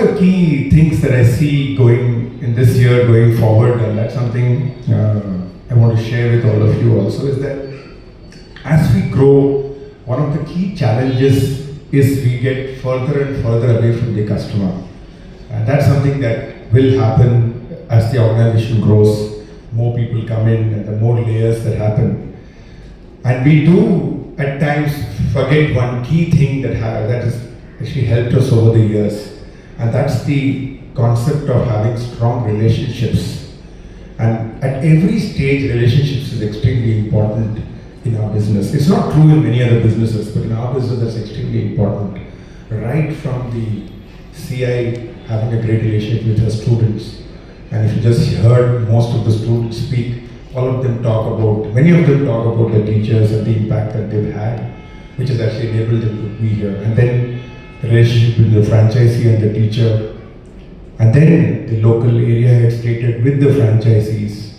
of the key things that I see going in this year, going forward, and that's something I want to share with all of you also, is that as we grow, one of the key challenges is we get further and further away from the customer. And that's something that will happen as the organization grows. More people come in and the more layers that happen. And we do at times forget one key thing that has actually helped us over the years. And that's the concept of having strong relationships. And at every stage, relationships is extremely important in our business. It's not true in many other businesses, but in our business that's extremely important. Right from the CI having a great relationship with her students. And if you just heard most of the students speak, many of them talk about the teachers and the impact that they've had, which has actually enabled them to be here. And then the relationship with the franchisee and the teacher. And then the local area head stated with the franchisees.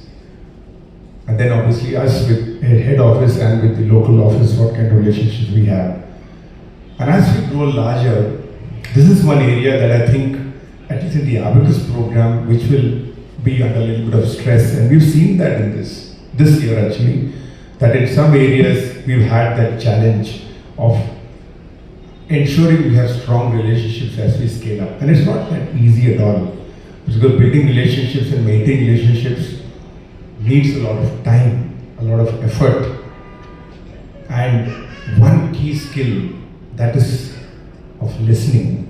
And then obviously us with head office and with the local office, what kind of relationships we have. And as we grow larger, this is one area that I think, at least in the Abacus program, which will be under a little bit of stress. And we've seen that in this year actually, that in some areas we've had that challenge of ensuring we have strong relationships as we scale up. And it's not that easy at all. Because building relationships and maintaining relationships needs a lot of time, a lot of effort. And one key skill, that is of listening.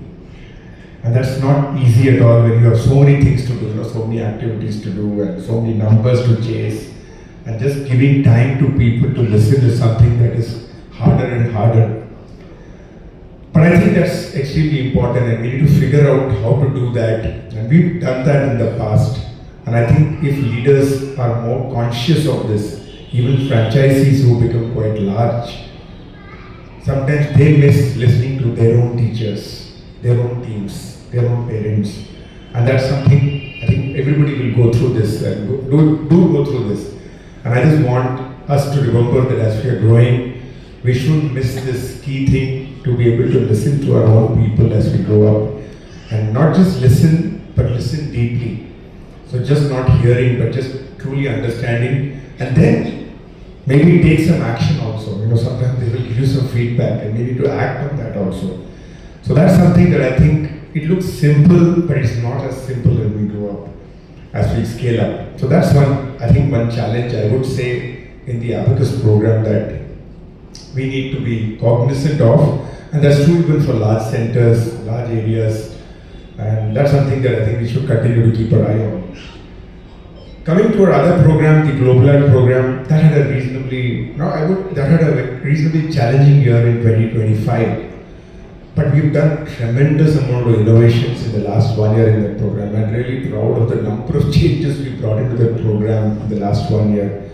And that's not easy at all when you have so many things to do, so many activities to do, and so many numbers to chase. And just giving time to people to listen is something that is harder and harder. But I think that's extremely important, and we need to figure out how to do that. And we've done that in the past. And I think if leaders are more conscious of this, even franchisees who become quite large, sometimes they miss listening to their own teachers, their own teams, their own parents. And that's something, I think everybody will go through this and do go through this. And I just want us to remember that as we are growing, we shouldn't miss this key thing, to be able to listen to our own people as we grow up. And not just listen, but listen deeply. So just not hearing, but just truly understanding. And then maybe take some action also. Sometimes they will give you some feedback and maybe to act on that also. So that's something that I think, it looks simple, but it's not as simple as we grow up, as we scale up. So that's one challenge I would say in the Abacus program that we need to be cognizant of. And that's true even for large centers, large areas. And that's something that I think we should continue to keep our eye on. Coming to our other program, the Global Art program, that had a reasonably challenging year in 2025. But we've done tremendous amount of innovations in the last 1 year in that program. I'm really proud of the number of changes we brought into the program in the last 1 year.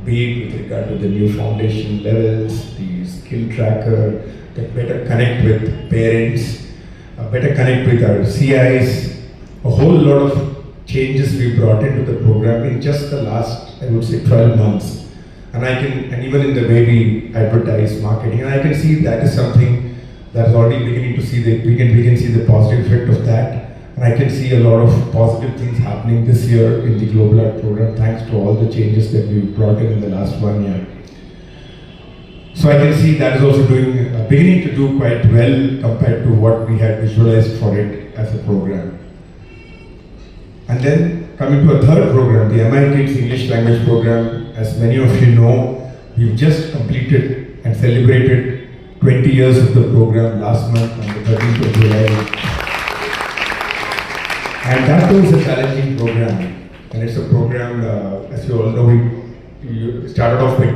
Be it with regard to the new foundation levels, the skill tracker, the better connect with parents, better connect with our CIs, a whole lot of changes we brought into the program in just the last, I would say, 12 months. And even in the way we advertise, marketing, and I can see that is something that's already beginning to see we can see the positive effect of that. And I can see a lot of positive things happening this year in the Global Art program, thanks to all the changes that we brought in the last 1 year. So I can see that is also beginning to do quite well compared to what we had visualized for it as a program. And then coming to a third program, the MI Kids English Language Program. As many of you know, we've just completed and celebrated 20 years of the program last month on the 13th of July. And that was a challenging program. And it's a program, as you all know, we started off by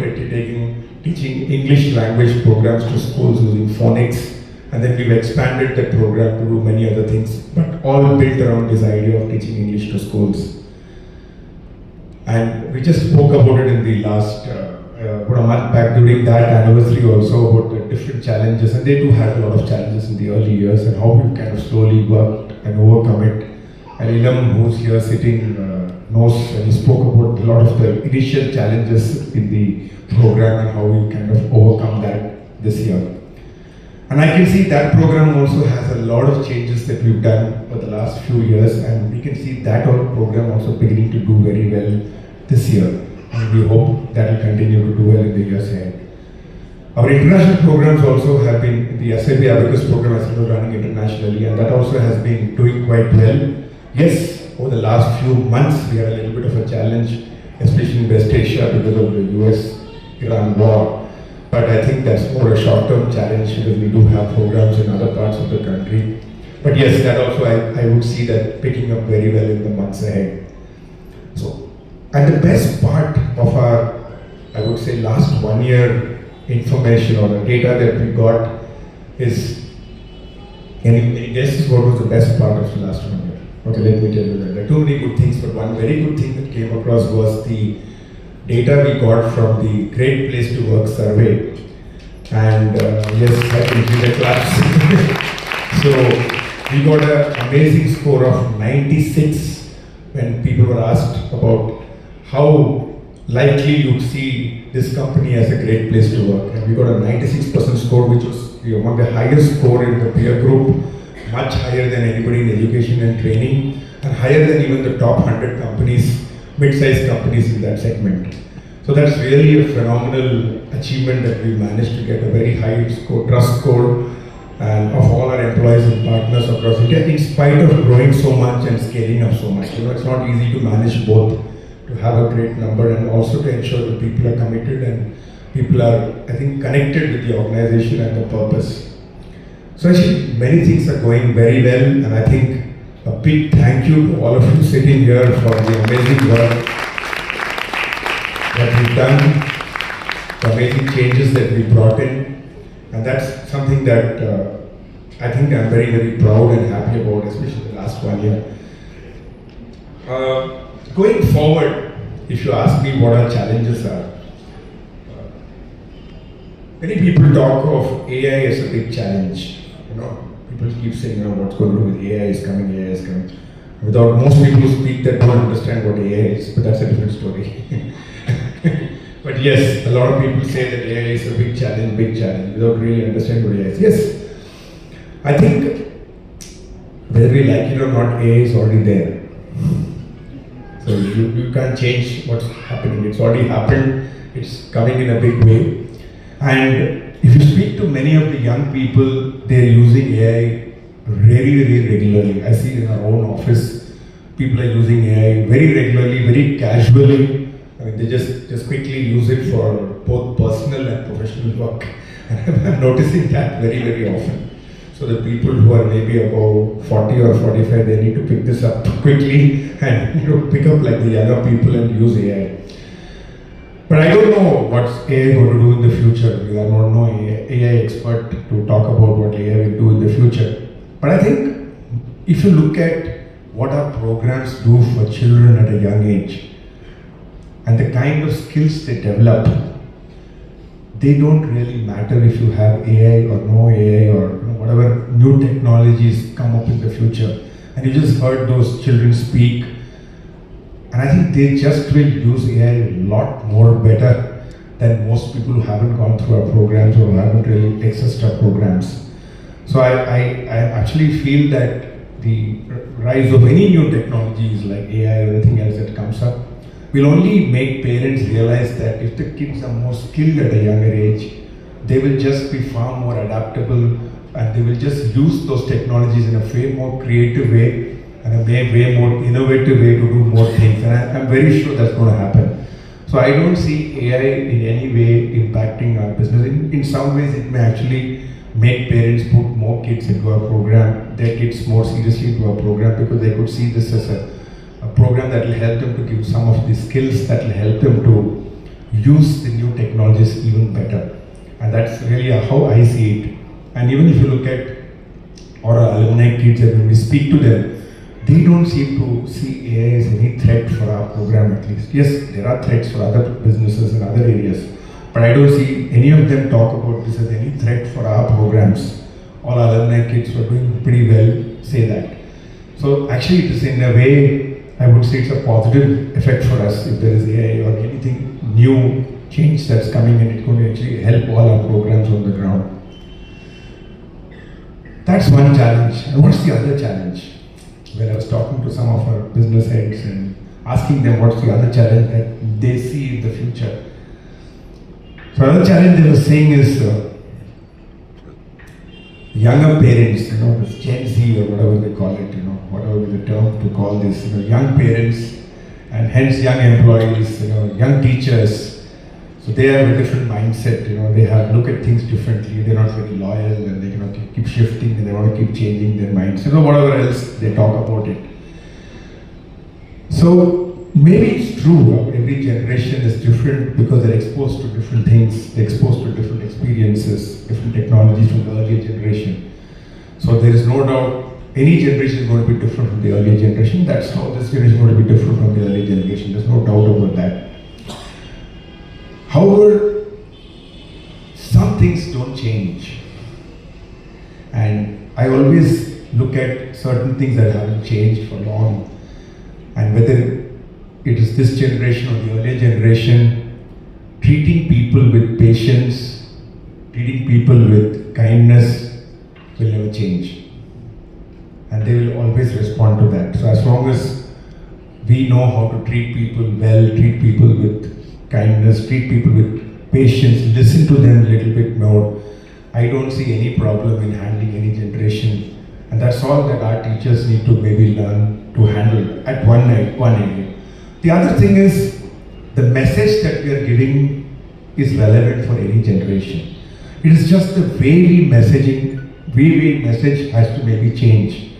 teaching English language programs to schools using phonics. And then we've expanded that program to do many other things, but all built around this idea of teaching English to schools. And we just spoke about it in the last, about a month back during that anniversary also, about the different challenges. And they do have a lot of challenges in the early years and how we kind of slowly worked and overcome it. And Ilam, who's here sitting, knows, and he spoke about a lot of the initial challenges in the program and how we kind of overcome that this year. And I can see that program also has a lot of changes that we've done for the last few years, and we can see that program also beginning to do very well this year. And we hope that will continue to do well in the years ahead. Our international programs also have been, the SIB Abacus program has been running internationally, and that also has been doing quite well. Yes, over the last few months we had a little bit of a challenge, especially in West Asia because of the US-Iran war. But I think that's more a short-term challenge because we do have programs in other parts of the country. But yes, that also I would see that picking up very well in the months ahead. So, and the best part of our, I would say, last 1 year information or the data that we got is, any guesses what was the best part of the last 1 year? Okay, let me tell you that. There are too many good things, but one very good thing that came across was the data we got from the Great Place to Work survey. And yes, I can give a class. So we got an amazing score of 96 when people were asked about how likely you'd see this company as a great place to work. And we got a 96% score, which was among the highest score in the peer group, much higher than anybody in education and training, and higher than even the top 100 companies, mid-sized companies in that segment. So that's really a phenomenal achievement that we managed to get a very high score, trust score, and of all our employees and partners across India, in spite of growing so much and scaling up so much. It's not easy to manage both, to have a great number and also to ensure that people are committed and people are, I think, connected with the organization and the purpose. So actually, many things are going very well, and I think a big thank you to all of you sitting here for the amazing work that we've done, the amazing changes that we brought in, and that's something that I think I'm very, very proud and happy about, especially the last 1 year. Going forward, if you ask me what our challenges are, many people talk of AI as a big challenge. People keep saying, what's going to do with AI is coming, AI is coming. Without most people who speak that don't understand what AI is, but that's a different story. But yes, a lot of people say that AI is a big challenge, without really understanding what AI is. Yes, I think whether we like it or not, AI is already there. So you can't change what's happening. It's already happened. It's coming in a big way. And if you speak to many of the young people, they're using AI very, very regularly. I see in our own office, people are using AI very regularly, very casually. I mean, they just quickly use it for both personal and professional work. And I'm noticing that very, very often. So the people who are maybe about 40 or 45, they need to pick this up quickly and pick up like the younger people and use AI. But I don't know what's AI going to do in the future, because I'm not no AI expert to talk about what AI will do in the future. But I think if you look at what our programs do for children at a young age and the kind of skills they develop, they don't really matter if you have AI or no AI or whatever new technologies come up in the future. And you just heard those children speak. And I think they just will use AI a lot more better than most people who haven't gone through our programs or haven't really accessed our programs. So I actually feel that the rise of any new technologies like AI or anything else that comes up will only make parents realize that if the kids are more skilled at a younger age, they will just be far more adaptable and they will just use those technologies in a way more creative way and a way more innovative way to do more things. And I'm very sure that's going to happen. So I don't see AI in any way impacting our business. In some ways, it may actually make parents put more kids into our program, their kids more seriously into our program, because they could see this as a program that will help them to give some of the skills that will help them to use the new technologies even better. And that's really how I see it. And even if you look at our alumni kids, and when we speak to them, they don't seem to see AI as any threat for our program, at least. Yes, there are threats for other businesses and other areas, but I don't see any of them talk about this as any threat for our programs. All alumni kids who are doing pretty well say that. So actually, it is in a way, I would say it's a positive effect for us if there is AI or anything new change that's coming in. It's going to actually help all our programs on the ground. That's one challenge. And what's the other challenge? When I was talking to some of our business heads and asking them what's the other challenge that they see in the future. So another challenge they were saying is younger parents, this Gen Z or whatever they call it, whatever the term to call this, young parents and hence young employees, young teachers. So they have a different mindset, they have look at things differently, they're not very loyal and they keep shifting and they want to keep changing their minds, whatever else they talk about it. So maybe it's true, every generation is different because they're exposed to different things, they're exposed to different experiences, different technologies from the earlier generation. So there is no doubt any generation is going to be different from the earlier generation. That's how this generation is going to be different from the earlier generation. There's no doubt about that. However, some things don't change. And I always look at certain things that haven't changed for long. And whether it is this generation or the earlier generation, treating people with patience, treating people with kindness will never change. And they will always respond to that. So as long as we know how to treat people well, treat people with kindness, treat people with patience, listen to them a little bit more, I don't see any problem in handling any generation. And that's all that our teachers need to maybe learn to handle at one area. The other thing is, the message that we are giving is relevant for any generation. It is just the way we message has to maybe change.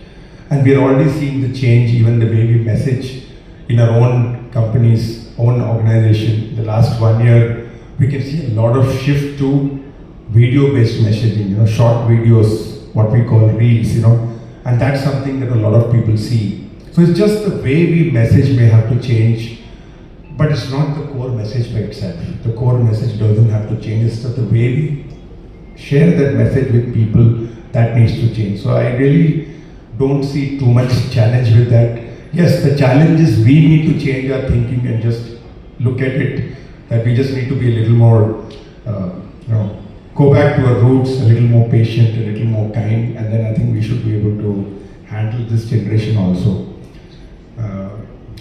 And we are already seeing the change, even the way we message in our own companies, own organization. The last 1 year, we can see a lot of shift to video-based messaging, short videos, what we call reels, and that's something that a lot of people see. So it's just the way we message may have to change, but it's not the core message by itself. The core message doesn't have to change, it's just the way we share that message with people that needs to change. So I really don't see too much challenge with that. Yes, the challenge is we need to change our thinking and just look at it, that we just need to be a little more, go back to our roots, a little more patient, a little more kind, and then I think we should be able to handle this generation also.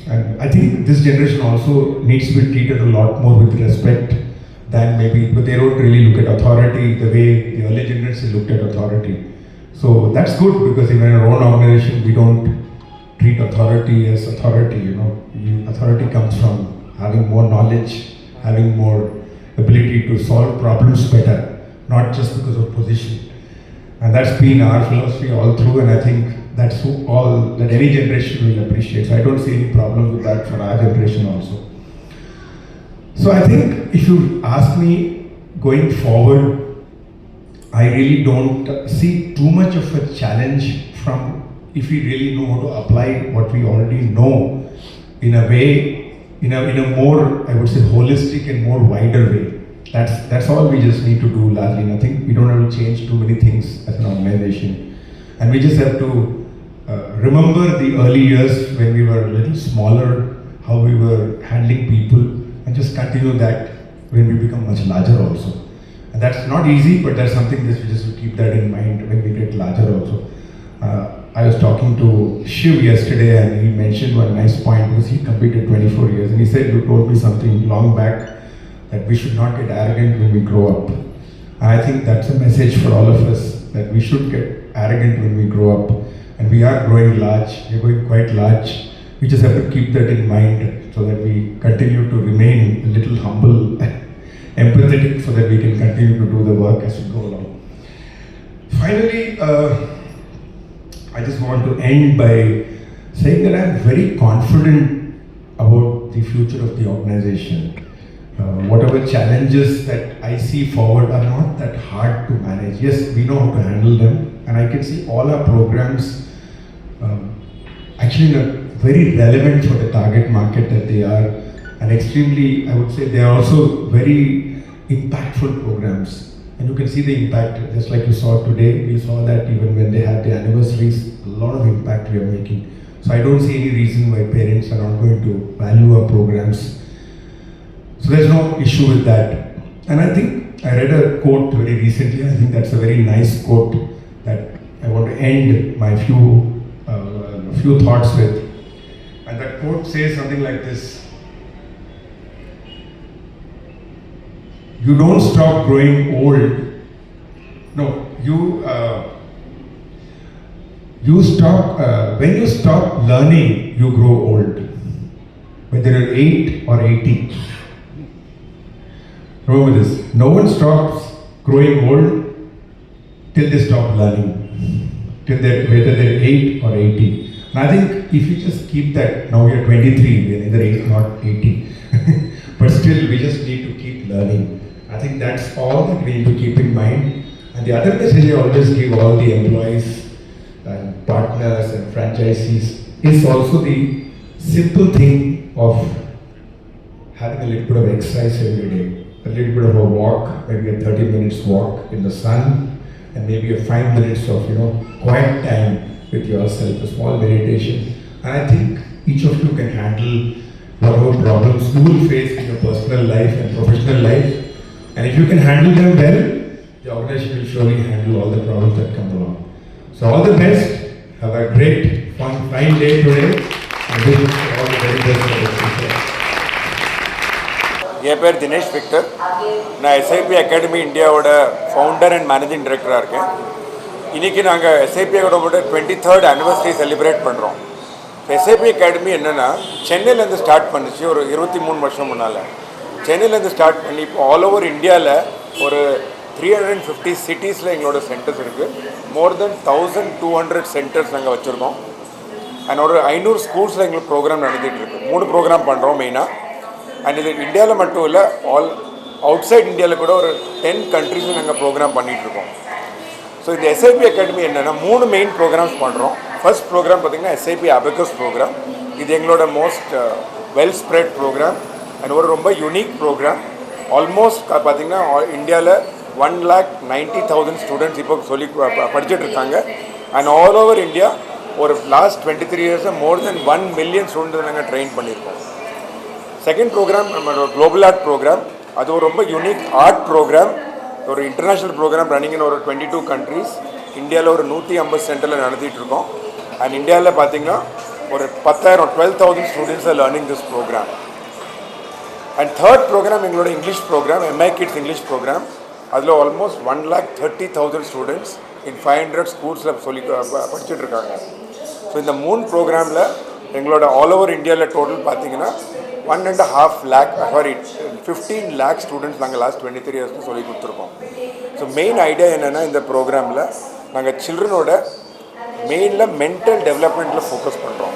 And I think this generation also needs to be treated a lot more with respect than maybe, but they don't really look at authority the way the earlier generation looked at authority. So that's good, because even in our own organization, we don't treat authority as authority, Authority comes from having more knowledge, having more ability to solve problems better, not just because of position. And that's been our philosophy all through, and I think that's that any generation will appreciate. So I don't see any problem with that for our generation also. So I think if you ask me, going forward, I really don't see too much of a challenge from if we really know how to apply what we already know in a way, in a more, I would say, holistic and more wider way. That's all we just need to do largely. And I think we don't have to change too many things as an organization. And we just have to remember the early years when we were a little smaller, how we were handling people, and just continue that when we become much larger also. And that's not easy, but that's something that we just have to keep that in mind when we get larger also. I was talking to Shiv yesterday, and he mentioned one nice point, because he completed 24 years, and he said, you told me something long back, that we should not get arrogant when we grow up. I think that's a message for all of us, that we should get arrogant when we grow up. And we are growing large, we're going quite large. We just have to keep that in mind so that we continue to remain a little humble, empathetic, so that we can continue to do the work as we go along. Finally, I just want to end by saying that I'm very confident about the future of the organization. Whatever challenges that I see forward are not that hard to manage. Yes, we know how to handle them, and I can see all our programs actually very relevant for the target market that they are, and extremely, I would say, they are also very impactful programs. And you can see the impact, just like you saw today. We saw that even when they had the anniversaries, a lot of impact we are making. So I don't see any reason why parents are not going to value our programs. So there's no issue with that. And I think I read a quote very recently. I think that's a very nice quote that I want to end my few thoughts with. And that quote says something like this: you don't stop growing old. No, you stop, when you stop learning, you grow old. Whether you're 8 or 80. Remember this, no one stops growing old till they stop learning. Whether they're 8 or 80. And I think if you just keep that, now we are 23, we are neither 8 nor 80. But still, we just need to keep learning. I think that's all that we need to keep in mind. And the other message I always give all the employees and partners and franchisees is also the simple thing of having a little bit of exercise every day, a little bit of a walk, maybe a 30 minutes walk in the sun, and maybe a 5 minutes of quiet time with yourself, a small meditation. And I think each of you can handle whatever problems you will face in your personal life and professional life. And if you can handle them well, the organization will surely handle all the problems that come along. So all the best. Have a great, fun, fine day today. And wish you all the very best for the future. என் பேர் Dinesh Victor. நான் SIP academy இந்தியாவோட founder and managing டிரெக்டராக இருக்கேன். இன்றைக்கி நாங்கள் SIP அகாடமியோட 23rd anniversary celebrate பண்ணுறோம். SIP academy என்னென்னா சென்னையிலேருந்து start பண்ணிச்சு ஒரு 23 வருஷம் முன்னால். சென்னையிலேருந்து ஸ்டார்ட் பண்ணி இப்போ ஆல் ஓவர் இந்தியாவில் ஒரு 350 சிட்டிஸில் எங்களோட சென்டர்ஸ் இருக்குது. மோர் தென் 1200 சென்டர்ஸ் நாங்கள் வச்சுருக்கோம். அண்ட் ஒரு 500 ஸ்கூல்ஸில் எங்களுக்கு ப்ரோக்ராம் நடந்துகிட்ருக்கு. 3 ப்ரோக்ராம் பண்ணுறோம் மெயினாக. அண்ட் இது இந்தியாவில் மட்டும் இல்லை, ஆல் அவுட் சைட் இந்தியாவில் கூட ஒரு 10 கண்ட்ரீஸில் நாங்கள் ப்ரோக்ராம் பண்ணிகிட்ருக்கோம். ஸோ இந்த எஸ்ஐபி அகாடமி என்னென்னா 3 மெயின் ப்ரோக்ராம்ஸ் பண்ணுறோம். ஃபர்ஸ்ட் ப்ரோக்ராம் பார்த்திங்கன்னா எஸ்ஐபி அபேக்கஸ் ப்ரோக்ராம். இது எங்களோட most well spread program and ஒரு ரொம்ப யூனிக் ப்ரோக்ராம். ஆல்மோஸ்ட் பார்த்திங்கன்னா இந்தியாவில் 1,90,000 ஸ்டூடெண்ட்ஸ் இப்போ சொல்லி படிச்சுட்டு இருக்காங்க. அண்ட் ஆல் ஓவர் இந்தியா ஒரு லாஸ்ட் 23 இயர்ஸில் மோர் தென் 1 மில்லியன் ஸ்டூடெண்ட்ஸ் நாங்கள் ட்ரெயின் பண்ணியிருக்கோம். செகண்ட் ப்ரோக்ராம் நம்மளோட குளோபல் ஆர்ட் ப்ரோக்ராம். அது ஒரு ரொம்ப யூனிக் ஆர்ட் ப்ரோக்ராம். ஒரு இன்டர்நேஷ்னல் ப்ரோக்ராம் ரன்னிங் ஒரு 22 கண்ட்ரீஸ். இந்தியாவில் ஒரு 150 சென்டரில் நடத்திட்டுருக்கோம். அண்ட் இந்தியாவில் பார்த்திங்கன்னா ஒரு 12,000 students are learning this program. And third program எங்களோட English program, MI kids English program. அதில் ஆல்மோஸ்ட் 1,30,000 ஸ்டூடெண்ட்ஸ் இன் 500 ஸ்கூல்ஸில் படிச்சுட்டு இருக்காங்க. ஸோ இந்த 3 ப்ரோக்ராமில் எங்களோட ஆல் ஓவர் இந்தியாவில் டோட்டல் பார்த்திங்கன்னா 1.5 lakh, சாரி 15 lakh ஸ்டூடெண்ட்ஸ் நாங்கள் லாஸ்ட் 23 இயர்ஸ்க்கு சொல்லி கொடுத்துருக்கோம். ஸோ மெயின் ஐடியா என்னென்னா இந்த ப்ரோக்ராமில் நாங்கள் சில்ட்ரனோட மெயினில் மென்டல் டெவலப்மெண்ட்டில் ஃபோக்கஸ் பண்ணுறோம்.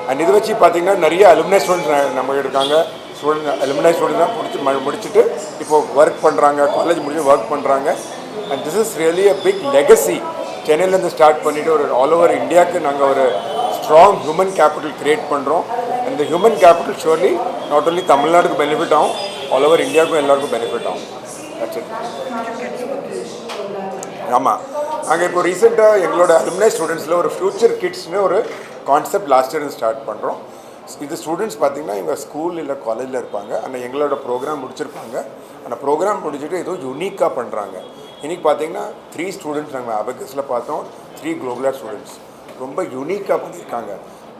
அண்ட் இதை வச்சு பார்த்திங்கன்னா நிறைய அலுமினை ஸ்டூடெண்ட்ஸ் நம்ம இருக்காங்க. அலுமினை ஸ்டூடெண்ட்ஸ்லாம் முடிச்சுட்டு இப்போது ஒர்க் பண்ணுறாங்க, காலேஜ் முடிச்சு ஒர்க் பண்ணுறாங்க. And this is really a big legacy. சென்னையிலேருந்து ஸ்டார்ட் பண்ணிவிட்டு ஒரு ஆல் ஓவர் இந்தியாவுக்கு நாங்கள் ஒரு ஸ்ட்ராங் ஹியூமன் கேபிட்டல் க்ரியேட் பண்ணுறோம். அந்த human capital surely not only தமிழ்நாடுக்கு பெனிஃபிட் ஆகும், ஆல் ஓவர் இந்தியாவுக்கும் எல்லாருக்கும் பெனிஃபிட் ஆகும். ஆமாம், நாங்கள் இப்போ ரீசெண்டாக எங்களோட அலுமினை ஸ்டூடெண்ட்ஸில் ஒரு ஃப்யூச்சர் கிட்ஸ்னு ஒரு கான்செப்ட் லாஸ்ட் இயர் ஸ்டார்ட் பண்ணுறோம். இது ஸ்டூடெண்ட்ஸ் பார்த்திங்கன்னா இவங்க ஸ்கூல் இல்லை காலேஜில் இருப்பாங்க. ஆனால் எங்களோட ப்ரோக்ராம் முடிச்சிருப்பாங்க. அந்த ப்ரோக்ராம் முடிச்சுட்டு ஏதோ யூனிக்காக பண்ணுறாங்க. இன்றைக்கி பார்த்திங்கன்னா 3 ஸ்டூடெண்ட்ஸ் நாங்கள் அபேக்கஸில் பார்த்தோம், 3 குளோபல் ஸ்டூடெண்ட்ஸ் ரொம்ப யூனிக்காக பண்ணியிருக்காங்க.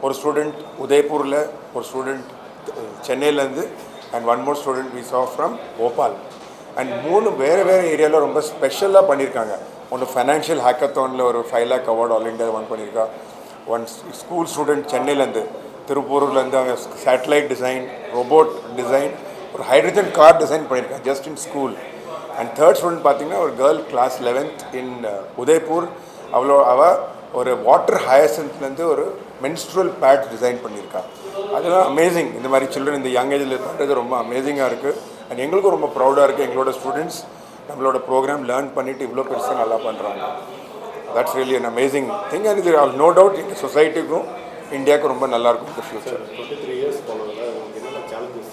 ஒரு ஸ்டூடெண்ட் உதய்பூரில், ஒரு ஸ்டூடெண்ட் சென்னையிலேருந்து, and 1 more student we saw from Bhopal. And 3 வேறு ஏரியாவில் ரொம்ப ஸ்பெஷலாக பண்ணியிருக்காங்க. ஒன்று ஃபைனான்ஷியல் ஹேக்கத்தானில் ஒரு 5 lakh அவார்டு ஆல் இண்டியா பண்ணியிருக்கா. 1 ஸ்கூல் ஸ்டூடெண்ட் சென்னையிலேருந்து, திருப்பூர்லேருந்து அவங்க சேட்டலைட் டிசைன், ரோபோட் டிசைன், ஒரு ஹைட்ரஜன் கார் டிசைன் பண்ணியிருக்காங்க just in school. And third student பார்த்திங்கன்னா ஒரு கேர்ள் கிளாஸ் 11th இன் உதய்பூர். அவள் ஒரு வாட்டர் ஹயசன்ட்லேருந்து ஒரு மென்ஸ்ட்ரல் பேட் டிசைன் பண்ணியிருக்கா. அதெல்லாம் அமேசிங். இந்த மாதிரி சில்ட்ரன் இந்த யங் ஏஜில் பண்ணுறது ரொம்ப அமேசிங்காக இருக்குது. அண்ட் எங்களுக்கும் ரொம்ப ப்ரௌடாக இருக்குது. எங்களோட ஸ்டூடெண்ட்ஸ் நம்மளோட ப்ரோக்ராம் லேர்ன் பண்ணிவிட்டு இவ்வளோ பெருசாக நல்லா பண்ணுறாங்க. That's really an amazing thing. And இது நோ டவுட் எங்கள் சொசைட்டிக்கும் இந்தியாவுக்கும் ரொம்ப நல்லாயிருக்கும் இந்த ஃபியூச்சர். 23 இயர்ஸ் என்னென்ன சேலஞ்சஸ்?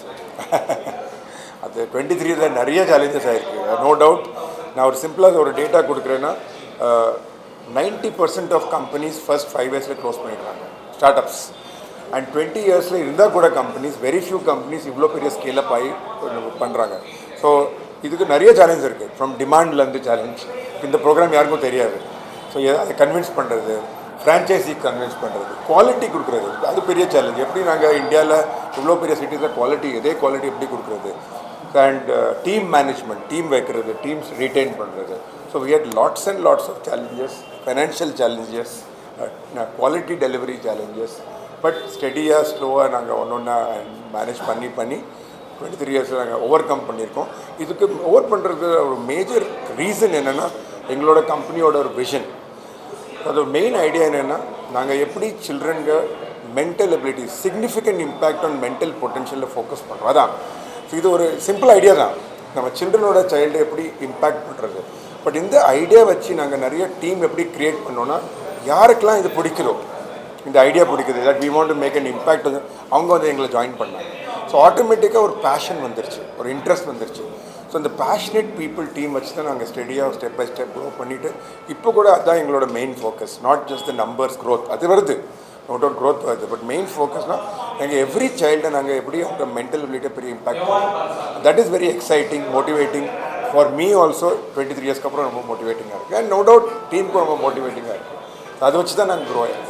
அது 23 நிறைய சேலஞ்சஸ் ஆகிருக்கு, நோ டவுட். நான் ஒரு சிம்பிளாக ஒரு டேட்டா கொடுக்குறேன்னா 90% ஆஃப் கம்பெனிஸ் ஃபர்ஸ்ட் 5 இயர்ஸில் க்ளோஸ் பண்ணிடுறாங்க, ஸ்டார்ட் அப்ஸ். அண்ட் 20 இயர்ஸில் இருந்தால் கூட கம்பெனிஸ், வெரி ஃபியூ கம்பெனிஸ் இவ்வளோ பெரிய ஸ்கேலப் ஆகி பண்ணுறாங்க. ஸோ இதுக்கு நிறைய சேலஞ்ச் இருக்குது. ஃப்ரம் டிமாண்ட்லேருந்து சேலஞ்ச். இந்த ப்ரோக்ராம் யாருக்கும் தெரியாது. ஸோ அதை கன்வின்ஸ் பண்ணுறது, ஃப்ரான்ச்சைஸி கன்வின்ஸ் பண்ணுறது, குவாலிட்டி கொடுக்குறது, அது பெரிய சேலஞ்ச். எப்படி நாங்கள் இந்தியாவில் இவ்வளோ பெரிய சிட்டிஸில் குவாலிட்டி இதே குவாலிட்டி எப்படி கொடுக்குறது, அண்ட் டீம் மேனேஜ்மெண்ட், டீம் வைக்கிறது, டீம்ஸ் ரீட்டைன் பண்ணுறது. So we had lots and lots of challenges, financial challenges, quality delivery challenges. But ஸ்டெடியாக ஸ்லோவாக நாங்கள் ஒன்று மேனேஜ் பண்ணி 23 இயர்ஸில் நாங்கள் ஓவர் கம் பண்ணியிருக்கோம். இதுக்கு ஓவர் பண்ணுறது ஒரு மேஜர் ரீசன் என்னென்னா எங்களோட கம்பெனியோட ஒரு விஷன். அதோட மெயின் ஐடியா என்னென்னா நாங்கள் எப்படி சில்ட்ரனுக்கு mental ability, significant impact on mental பொட்டென்ஷியலில் ஃபோக்கஸ் பண்ணுறோம். அதான். ஸோ இது ஒரு சிம்பிள் ஐடியா தான், நம்ம சில்ட்ரனோட சைல்டை எப்படி இம்பேக்ட் பண்ணுறது. பட் இந்த ஐடியா வச்சு நாங்கள் நிறைய டீம் எப்படி க்ரியேட் பண்ணோன்னா, யாருக்கெல்லாம் இது பிடிக்குதோ, இந்த ஐடியா பிடிக்குது, that we want to make an impact, அவங்க வந்து எங்களை ஜாயின் பண்ணாங்க. ஸோ ஆட்டோமேட்டிக்காக ஒரு பேஷன் வந்துருச்சு, ஒரு இன்ட்ரெஸ்ட் வந்துருச்சு. ஸோ இந்த பேஷனேட் பீப்புள் டீம் வச்சு தான் நாங்கள் ஸ்டெடியாக ஸ்டெப் பை ஸ்டெப் க்ரோ பண்ணிவிட்டு இப்போ கூட அதுதான் எங்களோட main focus. Not just the numbers growth, அது வருது, நோ டவுட் க்ரோத் வருது. பட் மெயின் ஃபோக்கஸ்னால் எங்கள் எவ்ரி சைல்டை நாங்கள் எப்படி அவங்க மென்டல் எபிலிட்டியை பெரிய இம்பாக்ட் பண்ணுறோம். That is very exciting, motivating for me also. 23 இயர்ஸ்க்கு அப்புறம் ரொம்ப மோட்டிவேட்டிங்காக இருக்குது. அண்ட் நோ டவுட் டீமுக்கும் ரொம்ப மோட்டிவேட்டிங்காக இருக்குது. அதை வச்சு தான் நாங்கள் க்ரோ ஆகிடும்.